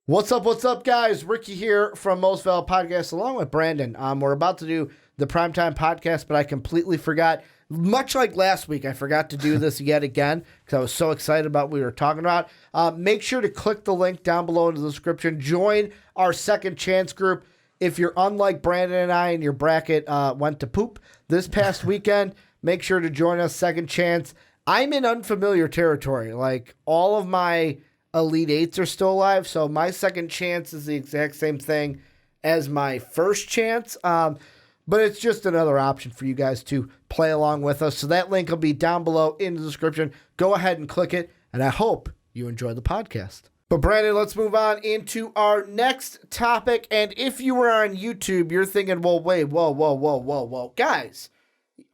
What's up, guys? Ricky here from Most Valid Podcast, along with Brandon. We're about to do the Primetime Podcast, but I completely forgot. Much like last week, I forgot to do this yet again because I was so excited about what we were talking about. Make sure to click the link down below in the description. Join our Second Chance group. If you're unlike Brandon and I and your bracket went to poop this past weekend, make sure to join us, Second Chance. I'm in unfamiliar territory. Like, all of my Elite Eights are still alive, so my second chance is the exact same thing as my first chance, but it's just another option for you guys to play along with us. So that link will be down below in the description. Go ahead and click it, and I hope you enjoy the podcast. But Brandon, let's move on into our next topic, and if you were on YouTube, you're thinking, well, wait, whoa. Guys,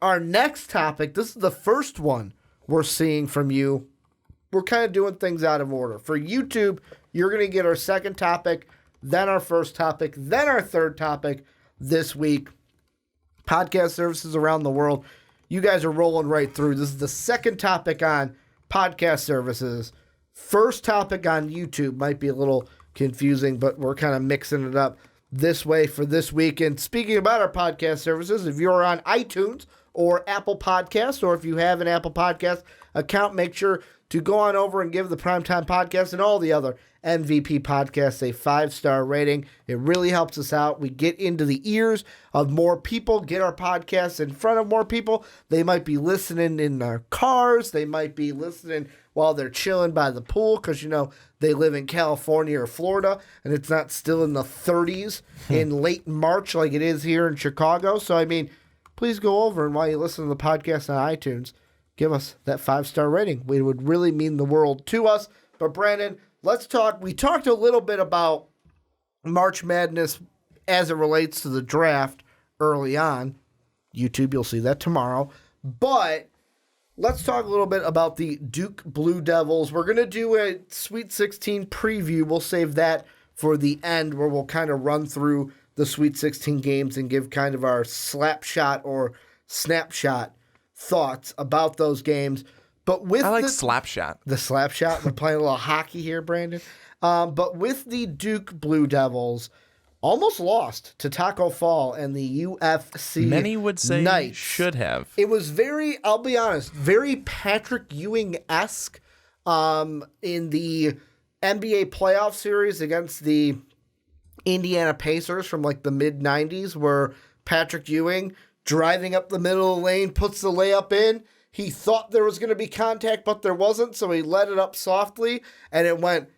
our next topic, this is the first one we're seeing from you. We're kind of doing things out of order. For YouTube, you're going to get our second topic, then our first topic, then our third topic this week. Podcast services around the world. You guys are rolling right through. This is the second topic on podcast services. First topic on YouTube might be a little confusing, but we're kind of mixing it up this way for this week. And speaking about our podcast services, if you're on iTunes or Apple Podcasts, or if you have an Apple Podcast account, make sure to go on over and give the Primetime Podcast and all the other MVP podcasts a 5-star rating. It really helps us out. We get into the ears of more people, get our podcasts in front of more people. They might be listening in their cars. They might be listening while they're chilling by the pool because, you know, they live in California or Florida and it's not still in the 30s in late March like it is here in Chicago. So, I mean, please go over and while you listen to the podcast on iTunes, give us that 5-star rating. It would really mean the world to us. But Brandon, let's talk. We talked a little bit about March Madness as it relates to the draft early on. YouTube, you'll see that tomorrow. But let's talk a little bit about the Duke Blue Devils. We're going to do a Sweet 16 preview. We'll save that for the end where we'll kind of run through the Sweet 16 games and give kind of our slap shot or snapshot thoughts about those games. But with I like Slapshot. The Slapshot. We're playing a little hockey here, Brandon. But with the Duke Blue Devils, almost lost to Taco Fall and the UFC Many would say Knights. Should have. It was very, I'll be honest, very Patrick Ewing-esque in the NBA playoff series against the Indiana Pacers from like the mid-90s where Patrick Ewing driving up the middle of the lane, puts the layup in. He thought there was going to be contact, but there wasn't, so he let it up softly, and it went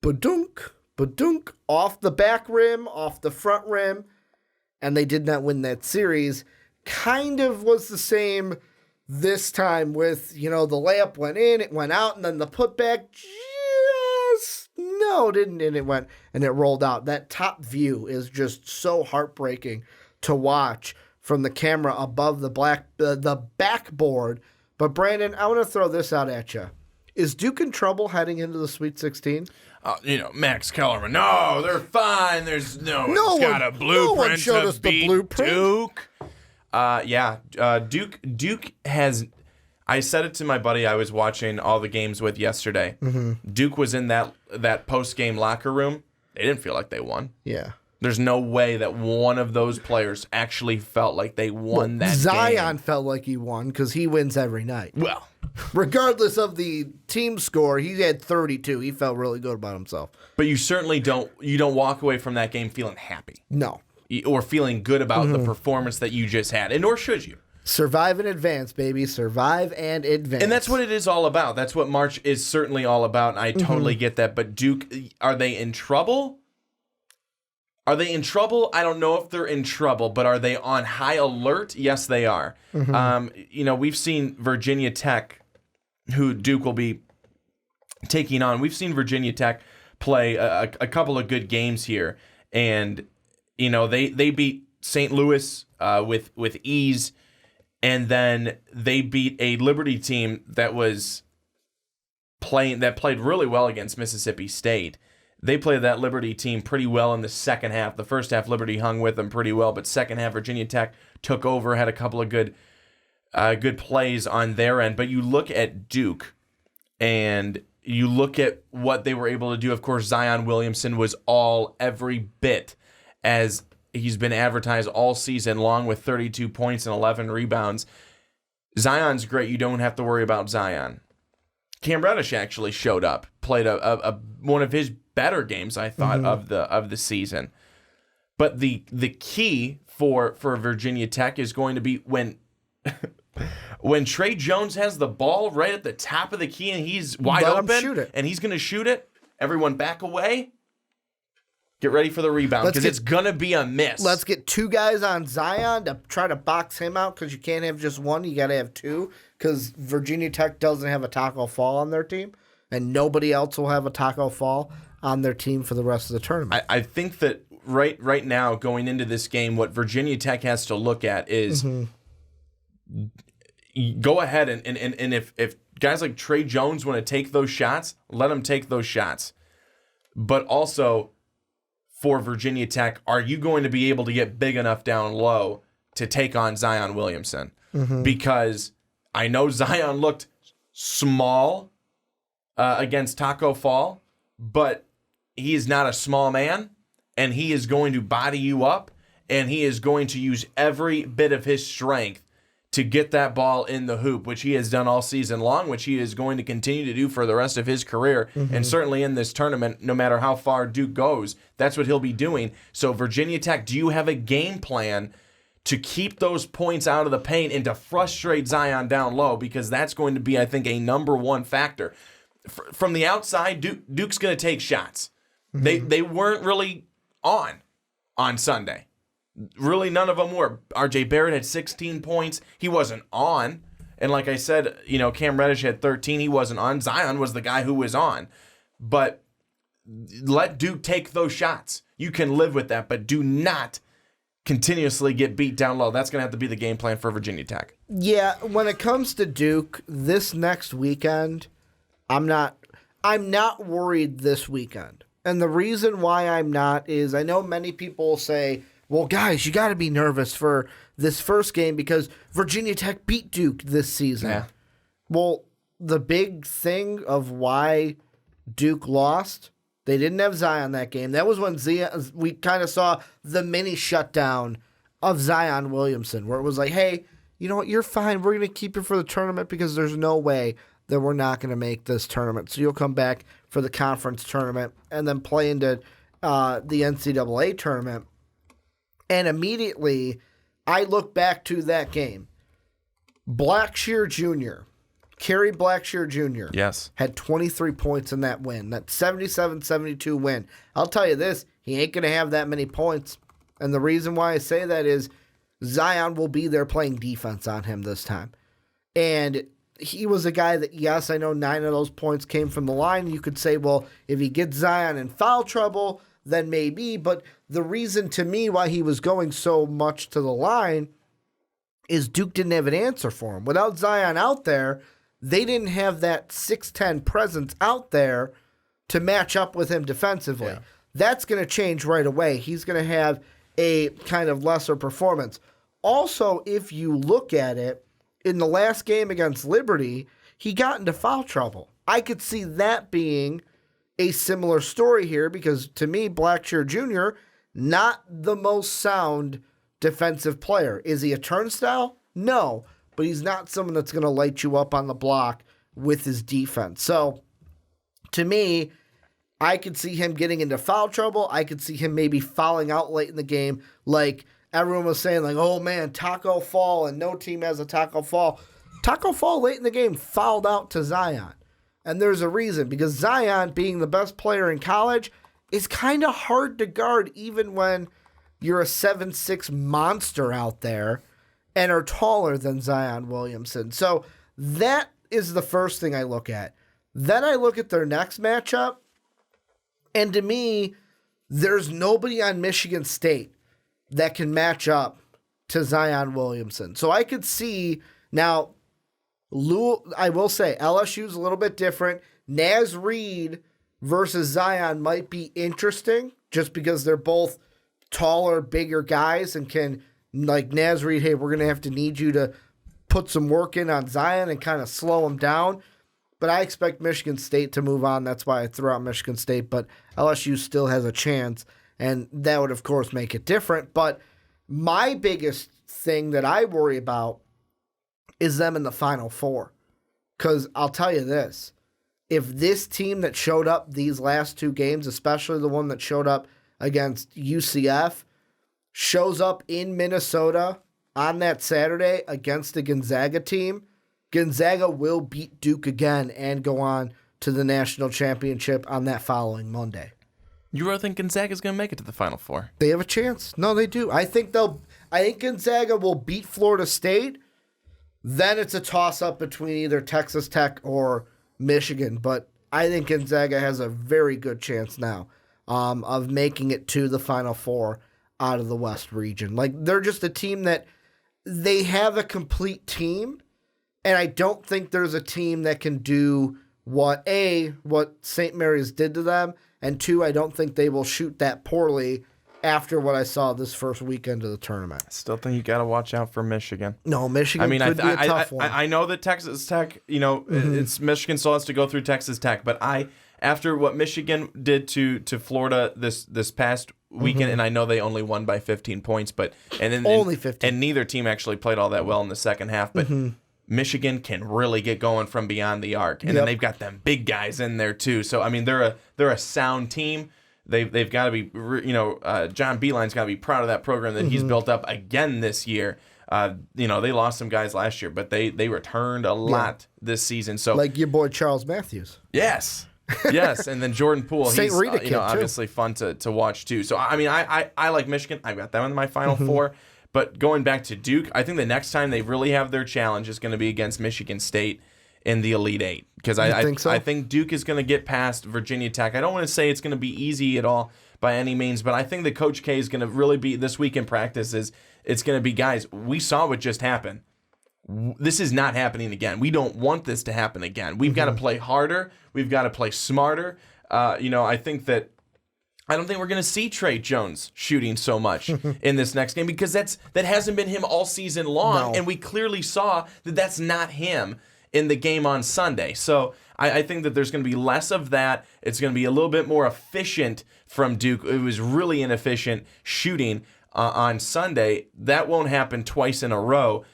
ba-dunk, ba-dunk, off the back rim, off the front rim, and they did not win that series. Kind of was the same this time with, you know, the layup went in, it went out, and then the putback didn't, and it went, and it rolled out. That top view is just so heartbreaking to watch from the camera above the backboard. But Brandon, I want to throw this out at you. Is Duke in trouble heading into the Sweet 16? Max Kellerman. No, they're fine. There's no one's got a blueprint no one showed to us the beat blueprint. Duke. Duke has. I said it to my buddy I was watching all the games with yesterday. Mm-hmm. Duke was in that post-game locker room. They didn't feel like they won. Yeah. There's no way that one of those players actually felt like they won that Zion game. felt like he won because he wins every night. Well, regardless of the team score, he had 32. He felt really good about himself. but you certainly don't walk away from that game feeling happy No. or feeling good about the performance that you just had, and nor should you. Survive and advance, baby. Survive and advance. And that's what it is all about. That's what March is certainly all about, and I totally get that. But Duke, are they in trouble? Are they in trouble? I don't know if they're in trouble, but are they on high alert? Yes, they are. We've seen Virginia Tech, who Duke will be taking on. We've seen Virginia Tech play a couple of good games here, and they beat St. Louis with ease, and then they beat a Liberty team that played really well against Mississippi State. They played that Liberty team pretty well in the second half. The first half, Liberty hung with them pretty well, but second half, Virginia Tech took over, had a couple of good plays on their end. But you look at Duke, and you look at what they were able to do. Of course, Zion Williamson was every bit as he's been advertised all season long, with 32 points and 11 rebounds. Zion's great. You don't have to worry about Zion. Cam Reddish actually showed up, played a one of his better games, I thought, of the season. But the key for Virginia Tech is going to be when Trey Jones has the ball right at the top of the key and he's wide open and he's going to shoot it. Everyone back away. Get ready for the rebound because it's going to be a miss. Let's get 2 guys on Zion to try to box him out, because you can't have just one. You got to have 2, because Virginia Tech doesn't have a Taco Fall on their team, and nobody else will have a Taco Fall on their team for the rest of the tournament. I think that right now, going into this game, what Virginia Tech has to look at is go ahead and if guys like Trey Jones want to take those shots, let them take those shots. But also, for Virginia Tech, are you going to be able to get big enough down low to take on Zion Williamson? Because I know Zion looked small against Taco Fall, but he is not a small man, and he is going to body you up, and he is going to use every bit of his strength to get that ball in the hoop, which he has done all season long, which he is going to continue to do for the rest of his career, and certainly in this tournament, no matter how far Duke goes, that's what he'll be doing. So Virginia Tech, do you have a game plan to keep those points out of the paint and to frustrate Zion down low? Because that's going to be, I think, a number one factor. From the outside, Duke's going to take shots. They weren't really on Sunday. Really, none of them were. R.J. Barrett had 16 points. He wasn't on. And like I said, Cam Reddish had 13. He wasn't on. Zion was the guy who was on. But let Duke take those shots. You can live with that, but do not continuously get beat down low. That's going to have to be the game plan for Virginia Tech. Yeah, when it comes to Duke, this next weekend, I'm not worried this weekend. And the reason why I'm not is I know many people say, well, guys, you got to be nervous for this first game because Virginia Tech beat Duke this season. Yeah. Well, the big thing of why Duke lost, they didn't have Zion that game. That was when we kind of saw the mini shutdown of Zion Williamson, where it was like, hey, you know what, you're fine. We're going to keep you for the tournament because there's no way that we're not going to make this tournament. So you'll come back for the conference tournament and then play into the NCAA tournament. And immediately, I look back to that game. Blackshear Jr., Kerry Blackshear Jr. Yes. Had 23 points in that win, that 77-72 win. I'll tell you this, he ain't going to have that many points. And the reason why I say that is Zion will be there playing defense on him this time. And he was a guy that, yes, I know 9 of those points came from the line. You could say, well, if he gets Zion in foul trouble, then maybe. But the reason to me why he was going so much to the line is Duke didn't have an answer for him. Without Zion out there, they didn't have that 6'10 presence out there to match up with him defensively. Yeah. That's going to change right away. He's going to have a kind of lesser performance. Also, if you look at it, in the last game against Liberty, he got into foul trouble. I could see that being a similar story here because, to me, Blackshear Jr., not the most sound defensive player. Is he a turnstile? No, but he's not someone that's going to light you up on the block with his defense. So, to me, I could see him getting into foul trouble. I could see him maybe fouling out late in the game like everyone was saying, like, oh, man, Taco Fall, and no team has a Taco Fall. Taco Fall late in the game fouled out to Zion. And there's a reason, because Zion, being the best player in college, is kind of hard to guard even when you're a 7'6 monster out there and are taller than Zion Williamson. So that is the first thing I look at. Then I look at their next matchup, and to me, there's nobody on Michigan State that can match up to Zion Williamson. So I could see now, I will say LSU's a little bit different. Naz Reid versus Zion might be interesting just because they're both taller, bigger guys and can, like Naz Reid, hey, we're going to have to need you to put some work in on Zion and kind of slow him down. But I expect Michigan State to move on. That's why I threw out Michigan State. But LSU still has a chance, and that would, of course, make it different. But my biggest thing that I worry about is them in the Final Four. Because I'll tell you this. If this team that showed up these last two games, especially the one that showed up against UCF, shows up in Minnesota on that Saturday against the Gonzaga team, Gonzaga will beat Duke again and go on to the national championship on that following Monday. You really think Gonzaga's going to make it to the Final Four? They have a chance. No, they do. I think Gonzaga will beat Florida State. Then it's a toss-up between either Texas Tech or Michigan. But I think Gonzaga has a very good chance now of making it to the Final Four out of the West region. Like, they're just a team that they have a complete team. And I don't think there's a team that can do what St. Mary's did to them, and 2, I don't think they will shoot that poorly after what I saw this first weekend of the tournament. I still think you got to watch out for Michigan. No, Michigan could be a tough one. I know that Texas Tech, it's Michigan still has to go through Texas Tech, but after what Michigan did to Florida this past weekend, and I know they only won by 15 points, only 15, and neither team actually played all that well in the second half, but. Michigan can really get going from beyond the arc, and then they've got them big guys in there too. So I mean, they're a sound team. They've got to be, John Beeline's got to be proud of that program that he's built up again this year. They lost some guys last year, but they returned a lot this season. So like your boy Charles Matthews. Yes, and then Jordan Poole. St. He's Rita kid, obviously fun to watch too. So I mean, I like Michigan. I've got them in my Final Four. But going back to Duke, I think the next time they really have their challenge is going to be against Michigan State in the Elite Eight. Because I think Duke is going to get past Virginia Tech. I don't want to say it's going to be easy at all by any means, but I think that Coach K is going to really be, this week in practice, it's going to be, guys, we saw what just happened. This is not happening again. We don't want this to happen again. We've got to play harder. We've got to play smarter. I don't think we're going to see Trey Jones shooting so much in this next game because that hasn't been him all season long, and we clearly saw that that's not him in the game on Sunday. So I think that there's going to be less of that. It's going to be a little bit more efficient from Duke. It was really inefficient shooting on Sunday. That won't happen twice in a row.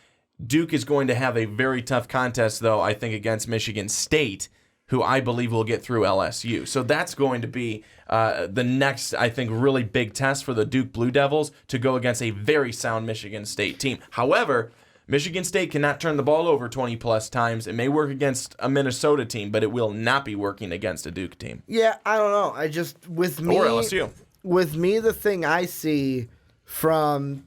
Duke is going to have a very tough contest, though, I think, against Michigan State, who I believe will get through LSU. So that's going to be the next, I think, really big test for the Duke Blue Devils to go against a very sound Michigan State team. However, Michigan State cannot turn the ball over 20-plus times. It may work against a Minnesota team, but it will not be working against a Duke team. Yeah, I don't know. Or LSU. With me, the thing I see from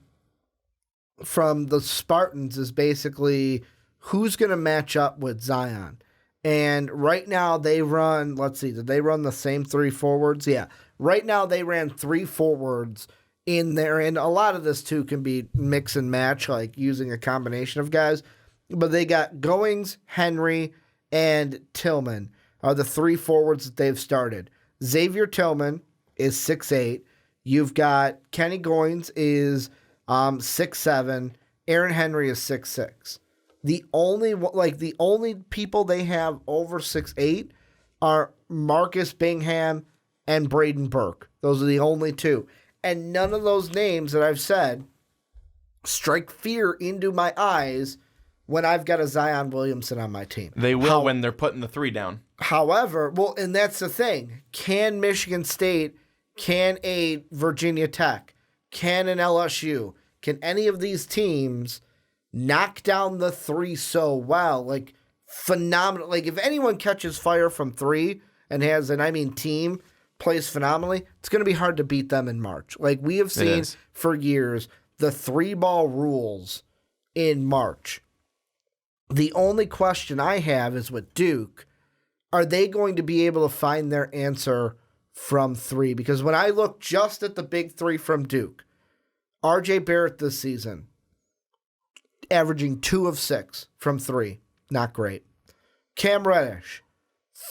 the Spartans is basically who's going to match up with Zion. And right now they run, let's see, did they run the same 3 forwards? Yeah. Right now they ran 3 forwards in there, and a lot of this too can be mix and match, like using a combination of guys. But they got Goings, Henry, and Tillman are the 3 forwards that they've started. Xavier Tillman is 6'8". You've got Kenny Goings is 6'7". Aaron Henry is 6'6". The only people they have over 6'8" are Marcus Bingham and Braden Burke. Those are the only 2. And none of those names that I've said strike fear into my eyes when I've got a Zion Williamson on my team. They will when they're putting the 3 down. However, and that's the thing. Can Michigan State, can a Virginia Tech, can an LSU, can any of these teams knock down the 3 so well? Like, phenomenal. Like, if anyone catches fire from 3 and has team plays phenomenally, it's going to be hard to beat them in March. Like, we have seen for years the 3-ball rules in March. The only question I have is with Duke, are they going to be able to find their answer from 3? Because when I look just at the big 3 from Duke, RJ Barrett this season, averaging 2 of 6 from 3. Not great. Cam Reddish,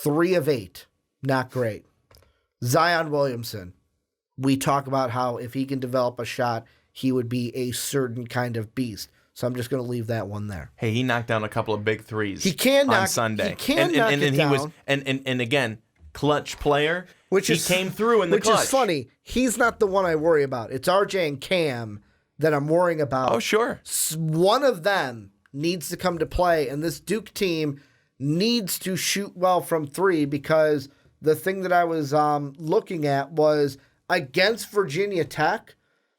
3 of 8. Not great. Zion Williamson, we talk about how if he can develop a shot, he would be a certain kind of beast. So I'm just going to leave that one there. Hey, he knocked down a couple of big threes. He can on knock, Sunday. He can knock it he down. was and again, clutch player. Which he came through in the clutch. Which is funny. He's not the one I worry about. It's RJ and Cam that I'm worrying about. Oh, sure. One of them needs to come to play, and this Duke team needs to shoot well from three, because the thing that I was looking at was against Virginia Tech.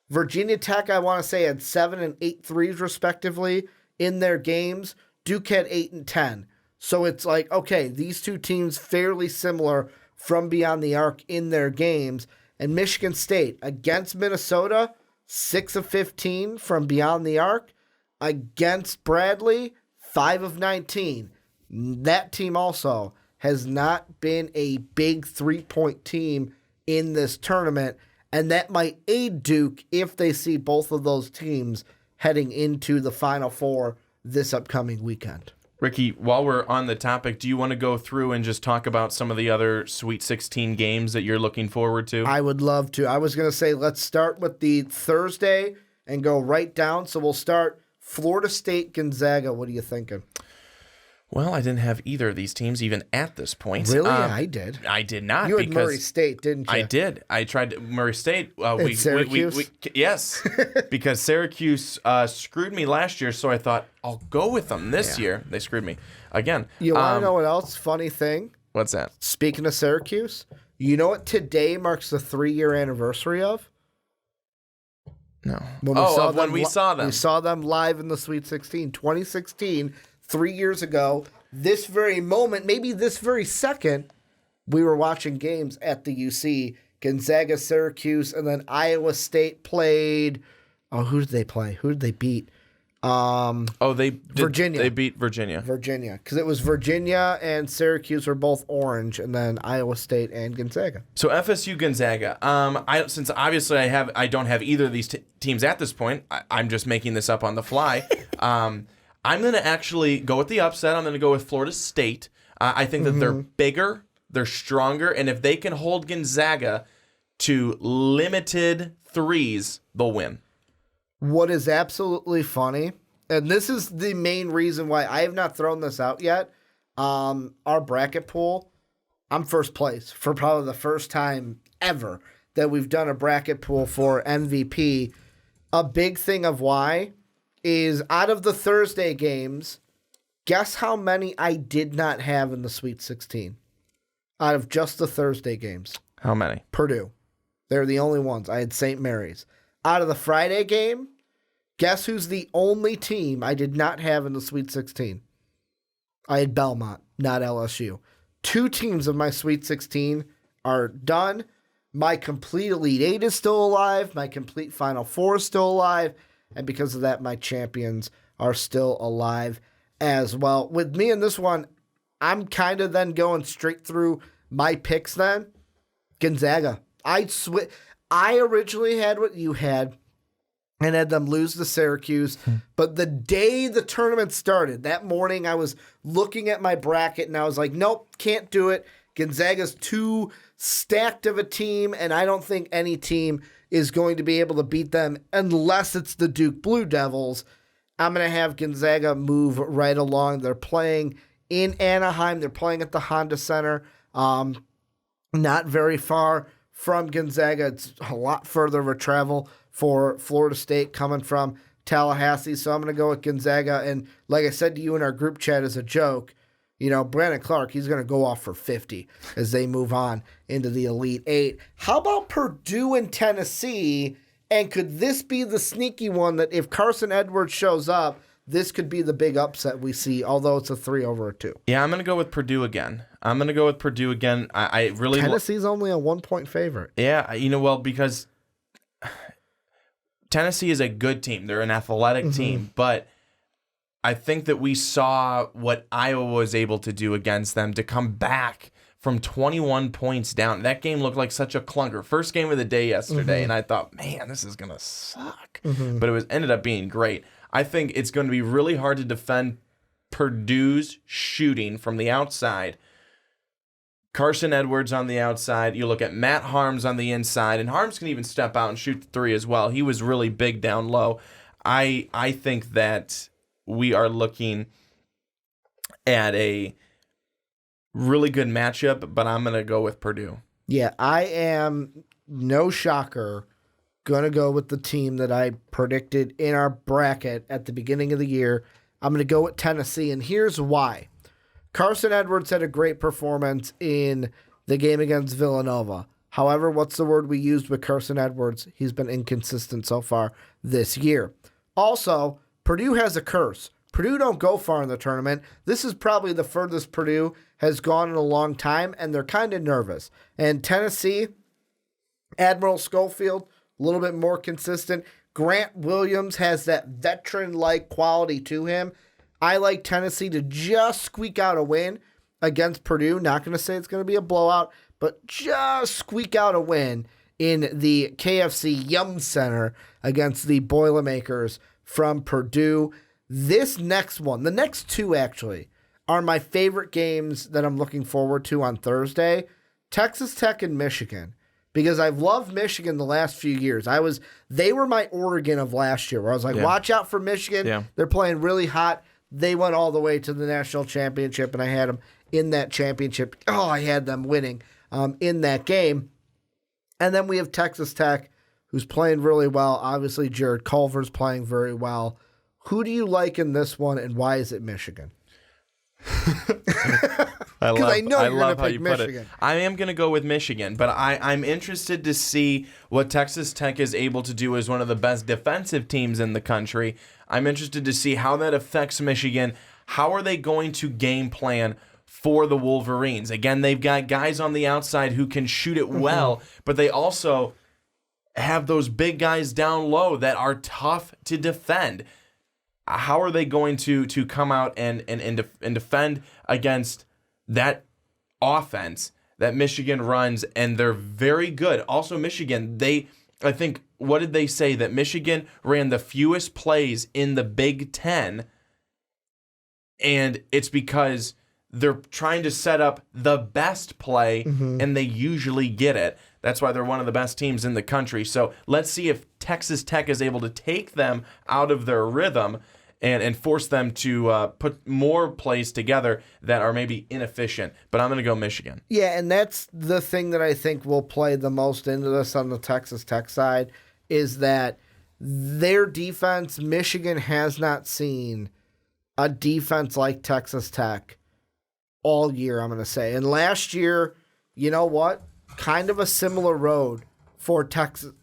Virginia Tech, I want to say, had 7 and 8 threes respectively in their games. Duke had 8 and 10. So it's like, okay, these two teams fairly similar from beyond the arc in their games. And Michigan State against Minnesota, 6 of 15 from beyond the arc. Against Bradley, 5 of 19. That team also has not been a big three-point team in this tournament, and that might aid Duke if they see both of those teams heading into the Final Four this upcoming weekend. Ricky, while we're on the topic, do you want to go through and just talk about some of the other Sweet 16 games that you're looking forward to? I would love to. I was going to say let's start with the Thursday and go right down. So we'll start Florida State, Gonzaga. What are you thinking? Well, I didn't have either of these teams even at this point. Really? I did. I did not. You had Murray State, didn't you? I did. I tried Murray State. Syracuse? Yes, because Syracuse screwed me last year, so I thought I'll go with them this year. They screwed me again. You want to know what else? Funny thing. What's that? Speaking of Syracuse, you know what today marks the 3-year anniversary of? No. When we saw them. We saw them live in the Sweet 16. 2016, 3 years ago. This very moment, maybe this very second, we were watching games at the UC. Gonzaga, Syracuse, and then Iowa State played. Oh, who did they play? Who did they beat? Virginia. They beat Virginia. Virginia, because it was Virginia and Syracuse were both orange, and then Iowa State and Gonzaga. So FSU Gonzaga. Since obviously I don't have either of these teams at this point. I'm just making this up on the fly. I'm going to actually go with the upset. I'm going to go with Florida State. I think that they're bigger, they're stronger, and if they can hold Gonzaga to limited threes, they'll win. What is absolutely funny, and this is the main reason why I have not thrown this out yet, our bracket pool, I'm first place for probably the first time ever that we've done a bracket pool for MVP. A big thing of why is out of the Thursday games, guess how many I did not have in the Sweet 16? Out of just the Thursday games. How many? Purdue. They're the only ones. I had St. Mary's. Out of the Friday game, guess who's the only team I did not have in the Sweet 16? I had Belmont, not LSU. 2 teams of my Sweet 16 are done. My complete Elite 8 is still alive. My complete Final Four is still alive. And because of that, my champions are still alive as well. With me in this one, I'm kind of then going straight through my picks then. Gonzaga. I originally had what you had and had them lose to Syracuse. But the day the tournament started, that morning I was looking at my bracket and I was like, nope, can't do it. Gonzaga's too stacked of a team, and I don't think any team is going to be able to beat them unless it's the Duke Blue Devils. I'm going to have Gonzaga move right along. They're playing in Anaheim. They're playing at the Honda Center. Not very far from Gonzaga. It's a lot further of a travel for Florida State coming from Tallahassee. So I'm going to go with Gonzaga. And like I said to you in our group chat as a joke, you know, Brandon Clark, he's going to go off for 50 as they move on into the Elite 8. How about Purdue and Tennessee? And could this be the sneaky one that if Carson Edwards shows up, this could be the big upset we see, although it's a 3 over a 2? Yeah, I'm going to go with Purdue again. I really Tennessee's only a 1-point favorite. Yeah, because Tennessee is a good team. They're an athletic team, but I think that we saw what Iowa was able to do against them to come back from 21 points down. That game looked like such a clunker. First game of the day yesterday, and I thought, man, this is going to suck. But it ended up being great. I think it's going to be really hard to defend Purdue's shooting from the outside. Carson Edwards on the outside. You look at Matt Harms on the inside, and Harms can even step out and shoot the 3 as well. He was really big down low. I think that we are looking at a really good matchup, but I'm going to go with Purdue. Yeah, I am, no shocker, going to go with the team that I predicted in our bracket at the beginning of the year. I'm going to go with Tennessee, and here's why. Carson Edwards had a great performance in the game against Villanova. However, what's the word we used with Carson Edwards? He's been inconsistent so far this year. Also, Purdue has a curse. Purdue don't go far in the tournament. This is probably the furthest Purdue has gone in a long time, and they're kind of nervous. And Tennessee, Admiral Schofield, a little bit more consistent. Grant Williams has that veteran-like quality to him. I like Tennessee to just squeak out a win against Purdue. Not going to say it's going to be a blowout, but just squeak out a win in the KFC Yum Center against the Boilermakers from Purdue. This next one, the next two actually, are my favorite games that I'm looking forward to on Thursday. Texas Tech and Michigan. Because I've loved Michigan the last few years. They were my Oregon of last year, where I was like, watch out for Michigan. Yeah. They're playing really hot. They went all the way to the national championship, and I had them in that championship. Oh, I had them winning in that game. And then we have Texas Tech, who's playing really well. Obviously, Jared Culver's playing very well. Who do you like in this one, and why is it Michigan? I know you're going to pick Michigan. I am going to go with Michigan, but I'm interested to see what Texas Tech is able to do as one of the best defensive teams in the country. I'm interested to see how that affects Michigan. How are they going to game plan for the Wolverines? Again, they've got guys on the outside who can shoot it well, but they also have those big guys down low that are tough to defend. How are they going to come out and defend against that offense that Michigan runs? And they're very good. Also, Michigan, I think, what did they say? That Michigan ran the fewest plays in the Big Ten. And it's because they're trying to set up the best play, and they usually get it. That's why they're one of the best teams in the country. So let's see if Texas Tech is able to take them out of their rhythm and force them to put more plays together that are maybe inefficient. But I'm going to go Michigan. Yeah, and that's the thing that I think will play the most into this on the Texas Tech side, is that their defense, Michigan has not seen a defense like Texas Tech all year, I'm going to say. And last year, you know what? Kind of a similar road for Texas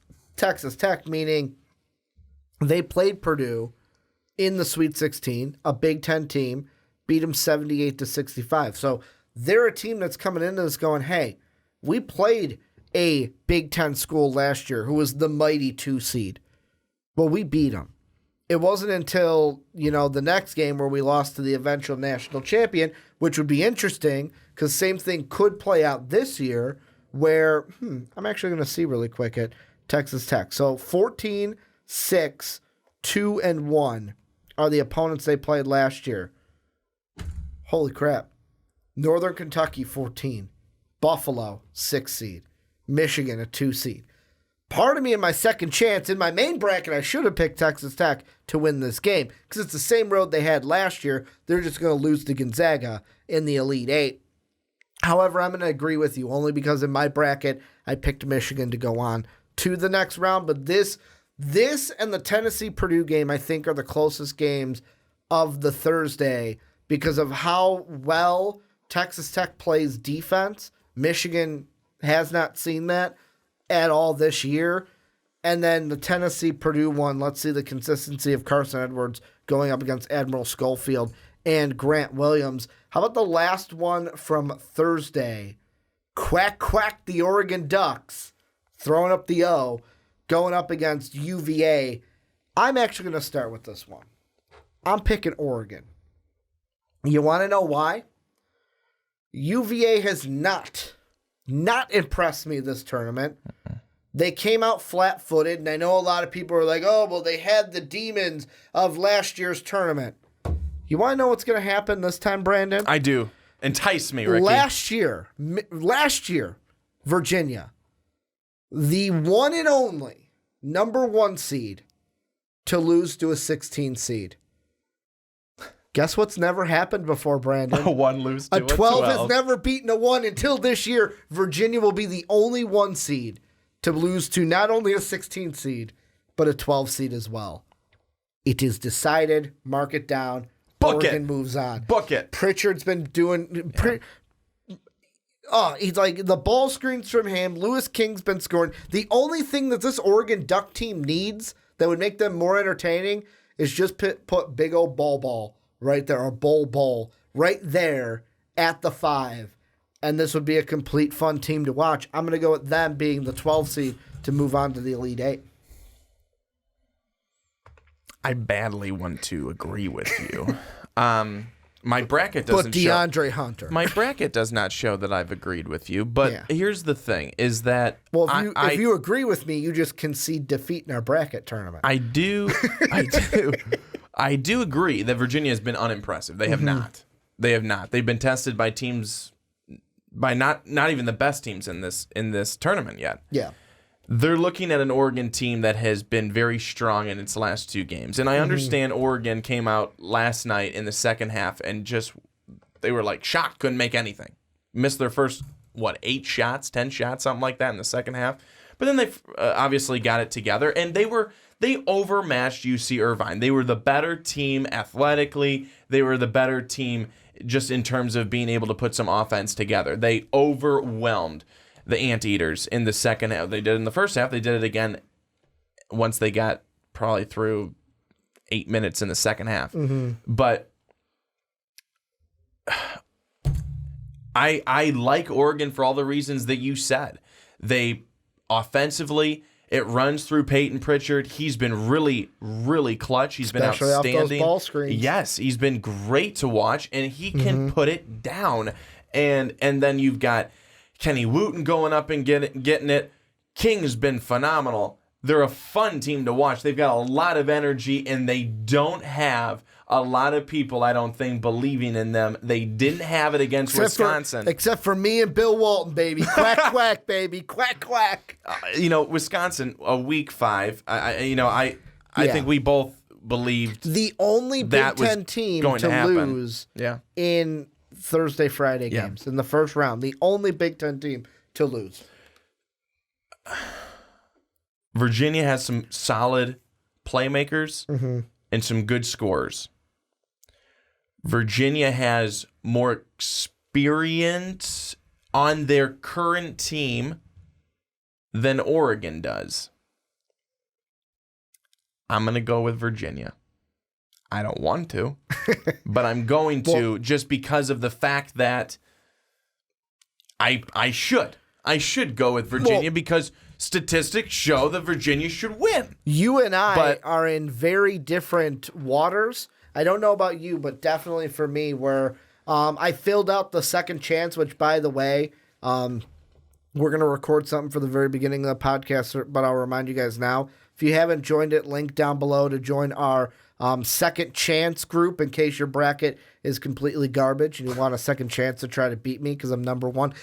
Tech, meaning they played Purdue in the Sweet 16, a Big Ten team, beat them 78-65. So they're a team that's coming into this going, hey, we played a Big Ten school last year who was the mighty 2 seed. Well, we beat them. It wasn't until, the next game where we lost to the eventual national champion, which would be interesting because same thing could play out this year where, I'm actually going to see really quick at Texas Tech. So 14-6, 2-1 are the opponents they played last year. Holy crap. Northern Kentucky, 14. Buffalo, 6 seed. Michigan, a 2 seed. Part of me in my second chance, in my main bracket, I should have picked Texas Tech to win this game because it's the same road they had last year. They're just going to lose to Gonzaga in the Elite Eight. However, I'm going to agree with you only because in my bracket, I picked Michigan to go on to the next round. But this and the Tennessee-Purdue game, I think, are the closest games of the Thursday because of how well Texas Tech plays defense. Michigan has not seen that at all this year. And then the Tennessee-Purdue one, let's see the consistency of Carson Edwards going up against Admiral Schofield and Grant Williams. How about the last one from Thursday? Quack, quack, the Oregon Ducks, throwing up the O, going up against UVA. I'm actually going to start with this one. I'm picking Oregon. You want to know why? UVA has not impressed me this tournament. They came out flat-footed, and I know a lot of people are like, oh, well, they had the demons of last year's tournament. You want to know what's going to happen this time, Brandon? I do. Entice me, Ricky. Last year, Virginia, the one and only number 1 seed, to lose to a 16 seed. Guess what's never happened before, Brandon? A 1 lose to a 12 has never beaten a 1 until this year. Virginia will be the only 1 seed to lose to not only a 16 seed, but a 12 seed as well. It is decided. Mark it down. Oregon moves on. Book it. Pritchard's been doing... he's like, the ball screens from him. Lewis King's been scoring. The only thing that this Oregon Duck team needs that would make them more entertaining is just put big old ball right there, or bowl right there at the 5. And this would be a complete fun team to watch. I'm going to go with them being the 12 seed to move on to the Elite 8. I badly want to agree with you. My bracket doesn't show. But DeAndre Hunter. My bracket does not show that I've agreed with you. But here's the thing: is that if you agree with me, you just concede defeat in our bracket tournament. I do agree that Virginia has been unimpressive. They have not. They have not. They've been tested by teams, by not even the best teams in this tournament yet. Yeah. They're looking at an Oregon team that has been very strong in its last 2 games. And I understand Oregon came out last night in the second half and they were like shocked, couldn't make anything. Missed their first, 8 shots, 10 shots, something like that in the second half. But then they obviously got it together, and they overmatched UC Irvine. They were the better team athletically. They were the better team just in terms of being able to put some offense together. They overwhelmed the Anteaters in the second half. They did it in the first half. They did it again once they got probably through 8 minutes in the second half. But I like Oregon for all the reasons that you said. They offensively, it runs through Peyton Pritchard. He's been really, really clutch. He's Especially been outstanding. Off those ball screens. Yes, he's been great to watch, and he can put it down. And then you've got Kenny Wooten going up and getting it. King's been phenomenal. They're a fun team to watch. They've got a lot of energy, and they don't have a lot of people, I don't think, believing in them. They didn't have it against Wisconsin. Except for me and Bill Walton, baby. Quack, quack, baby. Quack, quack. Wisconsin, a week 5. I think we both believed the only Big Ten team to lose in Thursday, Friday games in the first round. The only Big Ten team to lose. Virginia has some solid playmakers and some good scorers. Virginia has more experience on their current team than Oregon does. I'm going to go with Virginia. I don't want to, but I'm going to just because of the fact that I should go with Virginia because statistics show that Virginia should win. You and I are in very different waters. I don't know about you, but definitely for me, where I filled out the second chance, which, by the way, we're going to record something for the very beginning of the podcast, but I'll remind you guys now. If you haven't joined it, link down below to join our second chance group in case your bracket is completely garbage and you want a second chance to try to beat me because I'm number 1.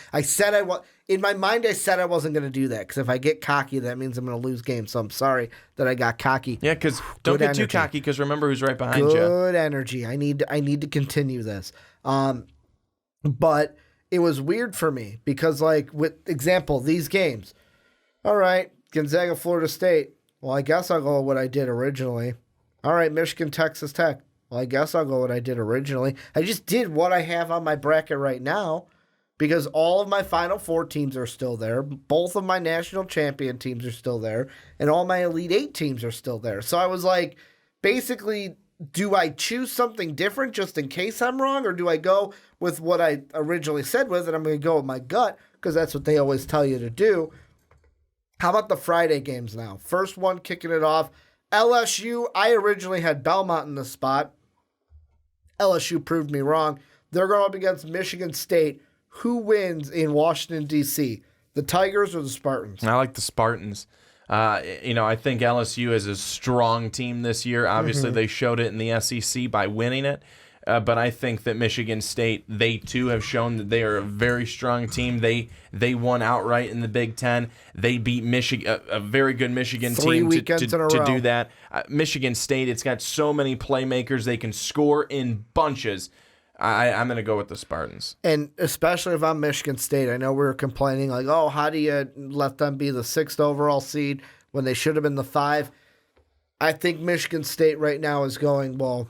In my mind, I said I wasn't going to do that because if I get cocky, that means I'm going to lose games. So I'm sorry that I got cocky. Yeah, because don't get too cocky because remember who's right behind you. Good energy. I need to continue this. But it was weird for me because, like, with example, these games. All right, Gonzaga, Florida State. Well, I guess I'll go with what I did originally. All right, Michigan, Texas Tech. Well, I guess I'll go what I did originally. I just did what I have on my bracket right now because all of my Final Four teams are still there. Both of my national champion teams are still there. And all my Elite 8 teams are still there. So I was like, basically, do I choose something different just in case I'm wrong? Or do I go with what I originally said with and I'm going to go with my gut because that's what they always tell you to do. How about the Friday games now? First one kicking it off. LSU, I originally had Belmont in the spot. LSU proved me wrong. They're going up against Michigan State. Who wins in Washington, D.C.? The Tigers or the Spartans? I like the Spartans. I think LSU is a strong team this year. Obviously, they showed it in the SEC by winning it. but I think that Michigan State, they too have shown that they are a very strong team. They won outright in the Big Ten. They beat Michigan, a very good Michigan 3 team weekends in a row. to do that. Michigan State, it's got so many playmakers. They can score in bunches. I'm going to go with the Spartans. And especially if I'm Michigan State, I know we were complaining like, oh, how do you let them be the 6th overall seed when they should have been the 5? I think Michigan State right now is going, well,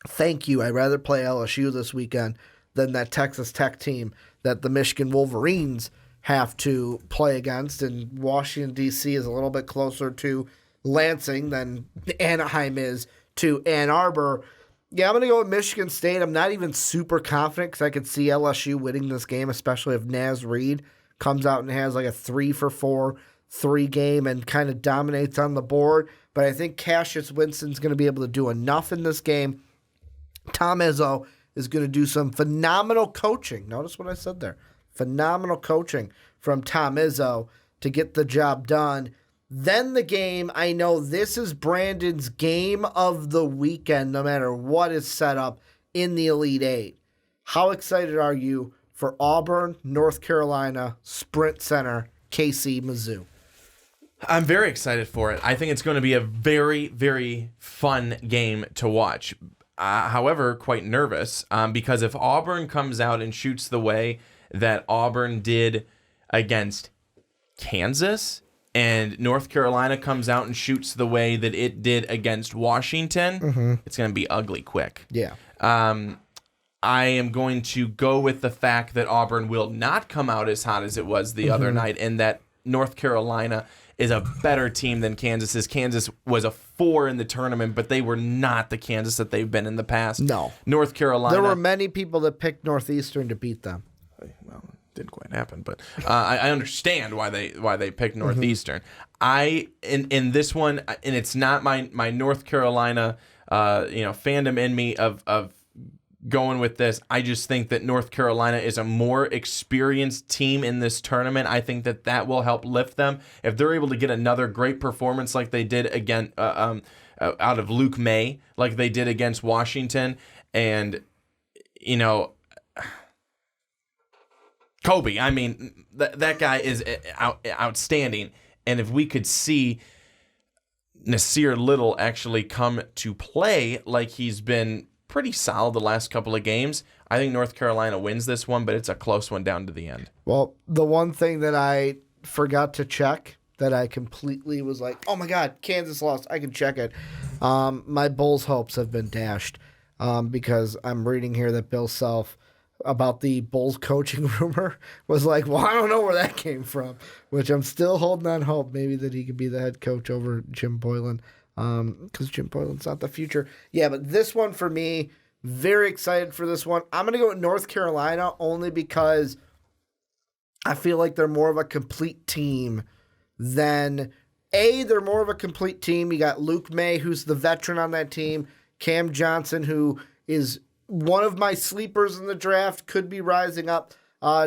thank you. I'd rather play LSU this weekend than that Texas Tech team that the Michigan Wolverines have to play against. And Washington, D.C. is a little bit closer to Lansing than Anaheim is to Ann Arbor. Yeah, I'm going to go with Michigan State. I'm not even super confident because I could see LSU winning this game, especially if Naz Reid comes out and has like a 3-for-4 game and kind of dominates on the board. But I think Cassius Winston's going to be able to do enough in this game. Tom Izzo is going to do some phenomenal coaching. Notice what I said there. Phenomenal coaching from Tom Izzo to get the job done. Then the game, I know this is Brandon's game of the weekend, no matter what is set up in the Elite Eight. How excited are you for Auburn, North Carolina, Sprint Center, KC, Mizzou? I'm very excited for it. I think it's going to be a very, very fun game to watch. However, quite nervous because if Auburn comes out and shoots the way that Auburn did against Kansas, and North Carolina comes out and shoots the way that it did against Washington, it's going to be ugly quick. Yeah. I am going to go with the fact that Auburn will not come out as hot as it was the other night, and that North Carolina is a better team than Kansas is. Kansas was a 4 in the tournament, but they were not the Kansas that they've been in the past. No. North Carolina. There were many people that picked Northeastern to beat them. Well, didn't quite happen, but I understand why they picked Northeastern. In this one, and it's not my North Carolina fandom in me of going with this. I just think that North Carolina is a more experienced team in this tournament. I think that will help lift them if they're able to get another great performance like they did again out of Luke May, like they did against Washington, and Kobe, I mean, that guy is outstanding. And if we could see Nasir Little actually come to play like he's been pretty solid the last couple of games, I think North Carolina wins this one, but it's a close one down to the end. Well, the one thing that I forgot to check that I completely was like, oh my God, Kansas lost. I can check it. My Bulls' hopes have been dashed because I'm reading here that Bill Self about the Bulls coaching rumor was like, well, I don't know where that came from, which I'm still holding on hope maybe that he could be the head coach over Jim Boylan because Jim Boylan's not the future. Yeah, but this one for me, very excited for this one. I'm going to go with North Carolina only because I feel like they're more of a complete team than they're more of a complete team. You got Luke May, who's the veteran on that team, Cam Johnson, who is one of my sleepers in the draft, could be rising up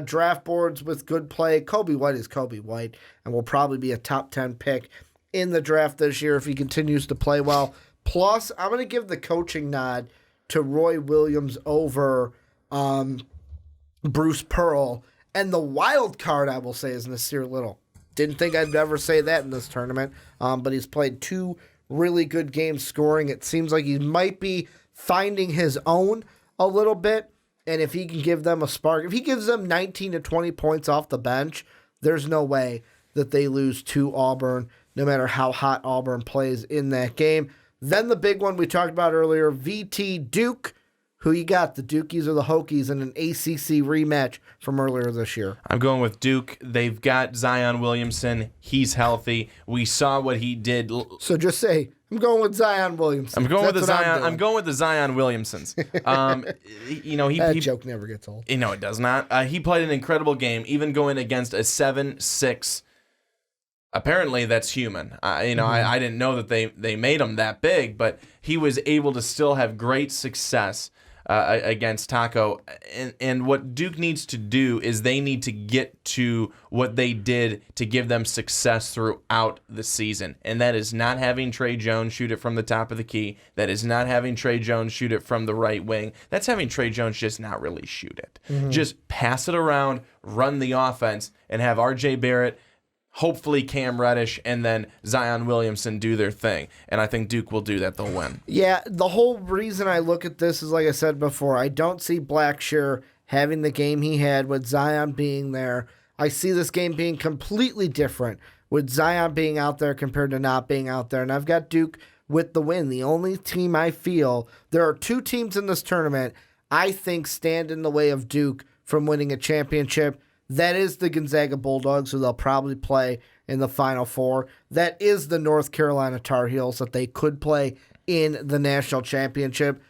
draft boards with good play. Kobe White is Kobe White and will probably be a top 10 pick in the draft this year if he continues to play well. Plus, I'm going to give the coaching nod to Roy Williams over Bruce Pearl. And the wild card, I will say, is Nasir Little. Didn't think I'd ever say that in this tournament, but he's played 2 really good games scoring. It seems like he might be finding his own a little bit, and if he can give them a spark, if he gives them 19 to 20 points off the bench, there's no way that they lose to Auburn, no matter how hot Auburn plays in that game. Then the big one we talked about earlier, VT Duke. Who you got, the Dukies or the Hokies, in an ACC rematch from earlier this year? I'm going with Duke. They've got Zion Williamson. He's healthy. We saw what he did. So just say, I'm going with Zion Williamson. I'm going with the Zion Williamsons. That joke never gets old. It does not. He played an incredible game, even going against a 7-6. Apparently, that's human. I didn't know that they made him that big, but he was able to still have great success against Taco. And what Duke needs to do is they need to get to what they did to give them success throughout the season. And that is not having Trey Jones shoot it from the top of the key. That is not having Trey Jones shoot it from the right wing. That's having Trey Jones just not really shoot it. Just pass it around, run the offense, and have R.J. Barrett, hopefully Cam Reddish, and then Zion Williamson do their thing. And I think Duke will do that. They'll win. Yeah, the whole reason I look at this is, like I said before, I don't see Blackshear having the game he had with Zion being there. I see this game being completely different with Zion being out there compared to not being out there. And I've got Duke with the win. The only team I feel, there are two teams in this tournament I think stand in the way of Duke from winning a championship. That is the Gonzaga Bulldogs, who they'll probably play in the Final Four. That is the North Carolina Tar Heels that they could play in the national championship.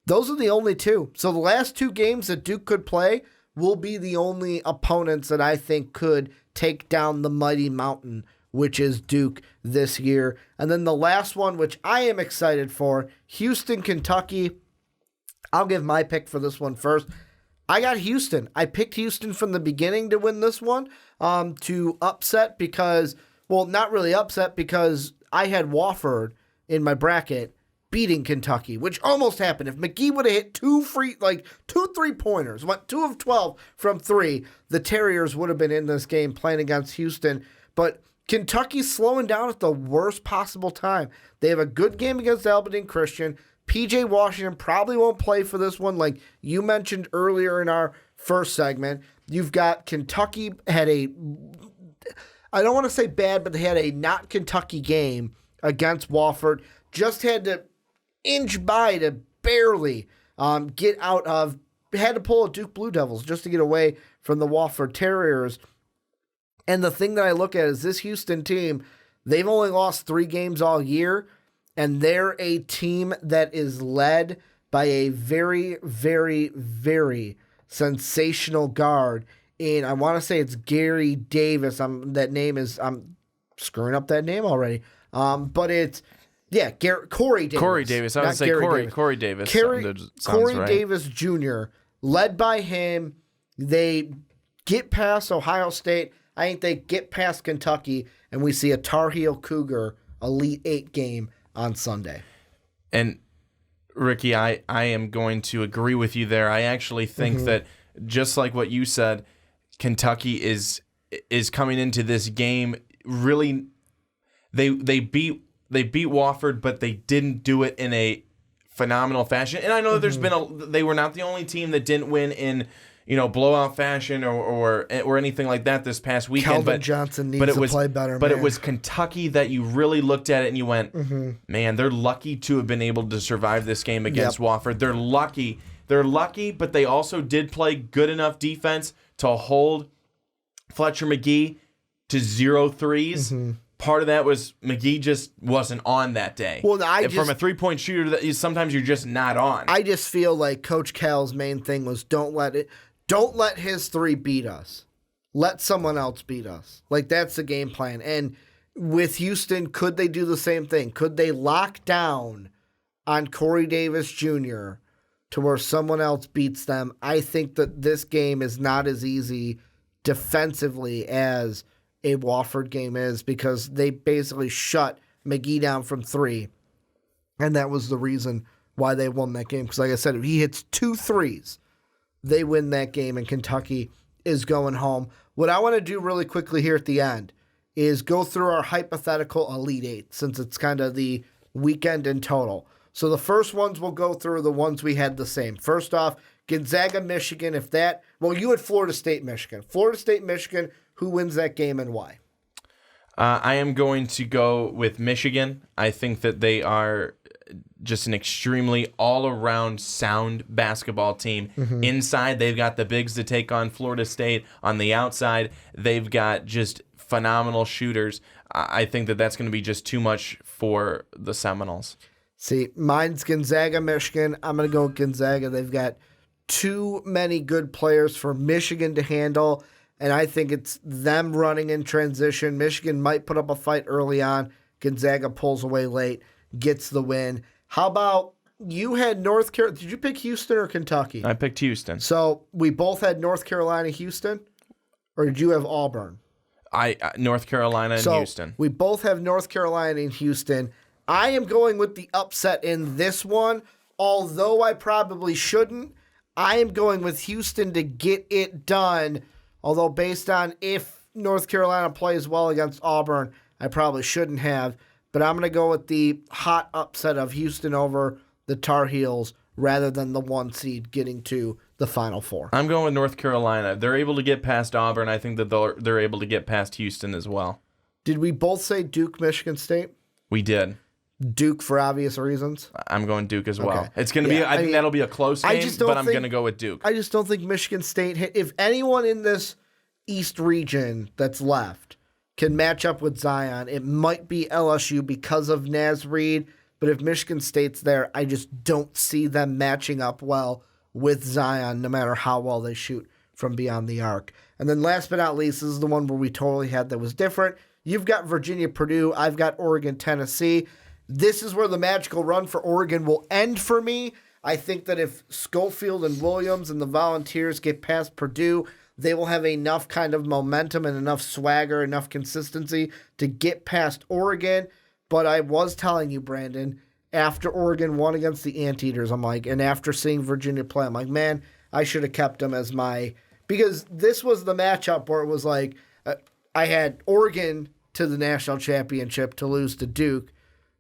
Those are the only two. So the last two games that Duke could play will be the only opponents that I think could take down the mighty mountain, which is Duke this year. And then the last one, which I am excited for, Houston, Kentucky. I'll give my pick for this one first. I got Houston. I picked Houston from the beginning to win this one, to upset because, well, not really upset because I had Wofford in my bracket beating Kentucky, which almost happened. If McGee would have hit two 3-pointers, went 2 of 12 from 3, the Terriers would have been in this game playing against Houston. But Kentucky's slowing down at the worst possible time. They have a good game against Albany Christian. P.J. Washington probably won't play for this one, like you mentioned earlier in our first segment. You've got Kentucky had I don't want to say bad, but they had a not Kentucky game against Wofford. Just had to inch by to barely get out of, had to pull a Duke Blue Devils just to get away from the Wofford Terriers. And the thing that I look at is this Houston team, they've only lost 3 games all year. And they're a team that is led by a very, very, very sensational guard. And I want to say it's Gary Davis. I'm screwing up that name already. But it's, Corey Davis. Corey Davis. I would say Corey Davis. Corey right. Davis Jr., led by him. They get past Ohio State. I think they get past Kentucky. And we see a Tar Heel Cougar Elite 8 game on Sunday. And Ricky, I am going to agree with you there. I actually think that just like what you said, Kentucky is coming into this game really. They beat Wofford, but they didn't do it in a phenomenal fashion. And I know that they were not the only team that didn't win in blowout fashion or anything like that this past weekend. Calvin Johnson needs to play better. But it was Kentucky that you really looked at it and you went, man, they're lucky to have been able to survive this game against Wofford. They're lucky. They're lucky, but they also did play good enough defense to hold Fletcher McGee to 0 threes. Part of that was McGee just wasn't on that day. Well, from a 3-point shooter, that sometimes you're just not on. I just feel like Coach Cal's main thing was don't let his 3 beat us. Let someone else beat us. Like, that's the game plan. And with Houston, could they do the same thing? Could they lock down on Corey Davis Jr. to where someone else beats them? I think that this game is not as easy defensively as a Wofford game is, because they basically shut McGee down from 3. And that was the reason why they won that game. Because like I said, if he hits 2 threes, they win that game and Kentucky is going home. What I want to do really quickly here at the end is go through our hypothetical Elite 8, since it's kind of the weekend in total. So the first ones we'll go through are the ones we had the same. First off, Gonzaga, Michigan. You had Florida State, Michigan. Florida State, Michigan, who wins that game and why? I am going to go with Michigan. I think that they are just an extremely all-around sound basketball team. Inside, they've got the bigs to take on Florida State. On the outside, they've got just phenomenal shooters. I think that that's going to be just too much for the Seminoles. See, mine's Gonzaga, Michigan. I'm going to go with Gonzaga. They've got too many good players for Michigan to handle, and I think it's them running in transition. Michigan might put up a fight early on. Gonzaga pulls away late, gets the win. How about you had North Carolina. Did you pick Houston or Kentucky? I picked Houston. So we both had North Carolina, Houston, or did you have Auburn? North Carolina and Houston. We both have North Carolina and Houston. I am going with the upset in this one, although I probably shouldn't. I am going with Houston to get it done, although based on if North Carolina plays well against Auburn, I probably shouldn't have. But I'm going to go with the hot upset of Houston over the Tar Heels rather than the 1 seed getting to the Final Four. I'm going with North Carolina. They're able to get past Auburn. I think that they're able to get past Houston as well. Did we both say Duke, Michigan State? We did. Duke for obvious reasons. I'm going Duke as well. Okay. It's going to be. I think that'll be a close game, but I'm going to go with Duke. I just don't think Michigan State. If anyone in this East region that's left can match up with Zion, it might be LSU because of Naz Reid. But if Michigan State's there, I just don't see them matching up well with Zion, no matter how well they shoot from beyond the arc. And then last but not least, this is the one where we totally had that was different. You've got Virginia, Purdue. I've got Oregon, Tennessee. This is where the magical run for Oregon will end for me. I think that if Schofield and Williams and the Volunteers get past Purdue, they will have enough kind of momentum and enough swagger, enough consistency to get past Oregon. But I was telling you, Brandon, after Oregon won against the Anteaters, I'm like, and after seeing Virginia play, I'm like, man, I should have kept them as my, because this was the matchup where it was like, I had Oregon to the national championship to lose to Duke.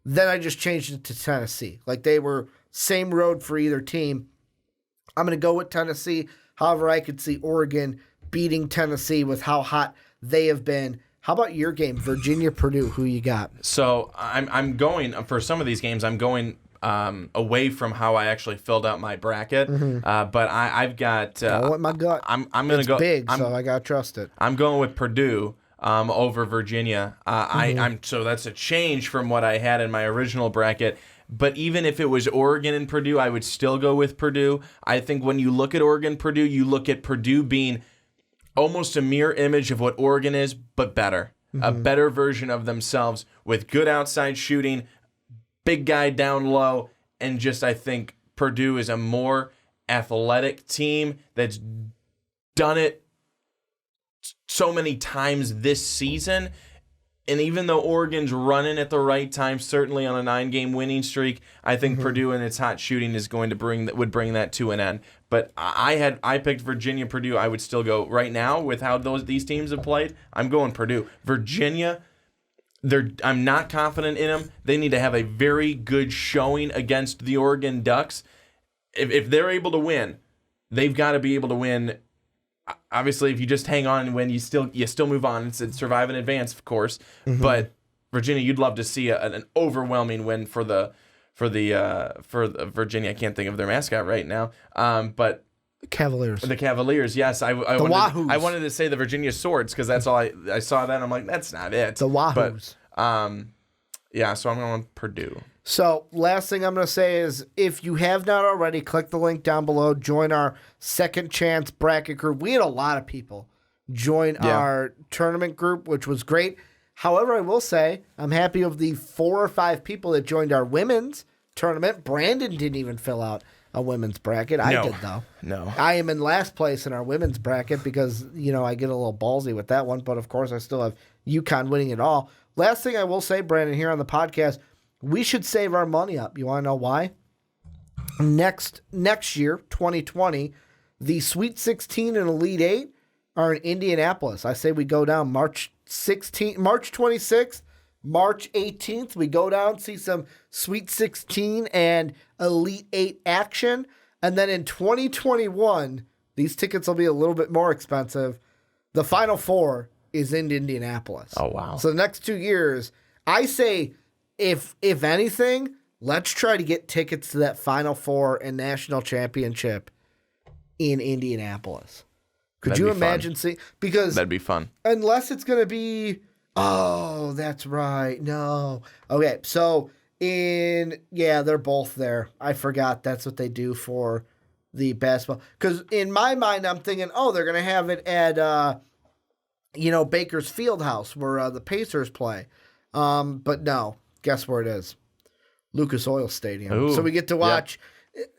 Then I just changed it to Tennessee. Like they were same road for either team. I'm going to go with Tennessee. However, I could see Oregon beating Tennessee with how hot they have been. How about your game, Virginia, Purdue? Who you got? So I'm going, for some of these games, I'm going away from how I actually filled out my bracket. But I've got... I went my gut. I'm going to go... It's big, so I got to trust it. I'm going with Purdue. Over Virginia. So that's a change from what I had in my original bracket. But even if it was Oregon and Purdue, I would still go with Purdue. I think when you look at Oregon, Purdue, you look at Purdue being almost a mirror image of what Oregon is, but better. A better version of themselves with good outside shooting, big guy down low, and just I think Purdue is a more athletic team that's done it so many times this season. And even though Oregon's running at the right time, certainly on a 9-game winning streak, I think Purdue and its hot shooting is going to bring that to an end. But I picked Virginia, Purdue. I would still go right now with how these teams have played. I'm going Purdue. Virginia, I'm not confident in them. They need to have a very good showing against the Oregon Ducks. If they're able to win, they've got to be able to win. Obviously, if you just hang on and win, you still move on. It's survive and advance, of course. But Virginia, you'd love to see an overwhelming win for the Virginia. I can't think of their mascot right now. But Cavaliers. The Cavaliers, yes. I wanted to say the Virginia Swords because that's all I saw that and I'm like, that's not it. The Wahoos. But, yeah, so I'm going Purdue. So, last thing I'm going to say is if you have not already, click the link down below. Join our Second Chance bracket group. We had a lot of people join our tournament group, which was great. However, I will say I'm happy of the 4 or 5 people that joined our women's tournament. Brandon didn't even fill out a women's bracket. I did, though. No. I am in last place in our women's bracket because, I get a little ballsy with that one. But, of course, I still have UConn winning it all. Last thing I will say, Brandon, here on the podcast, we should save our money up. You want to know why? Next year, 2020, the Sweet 16 and Elite 8 are in Indianapolis. I say we go down March 26th, March 18th. We go down, see some Sweet 16 and Elite 8 action. And then in 2021, these tickets will be a little bit more expensive. The Final Four is in Indianapolis. Oh, wow. So the next 2 years, I say... If anything, let's try to get tickets to that Final Four and national championship in Indianapolis. Could you imagine seeing? Because that'd be fun. Unless it's going to be, oh, that's right. No. Okay, so they're both there. I forgot that's what they do for the basketball. Because in my mind, I'm thinking, they're going to have it at, Baker's Fieldhouse where the Pacers play. But no. Guess where it is? Lucas Oil Stadium. Ooh, So we get to watch.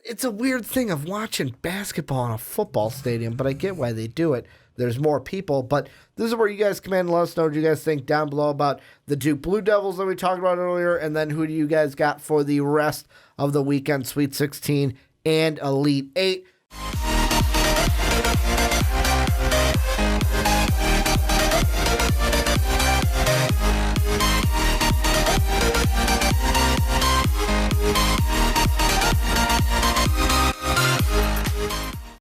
It's a weird thing of watching basketball in a football stadium, but I get why they do it. There's more people, but this is where you guys come in and let us know what you guys think down below about the Duke Blue Devils that we talked about earlier, and then who do you guys got for the rest of the weekend, Sweet 16 and Elite 8.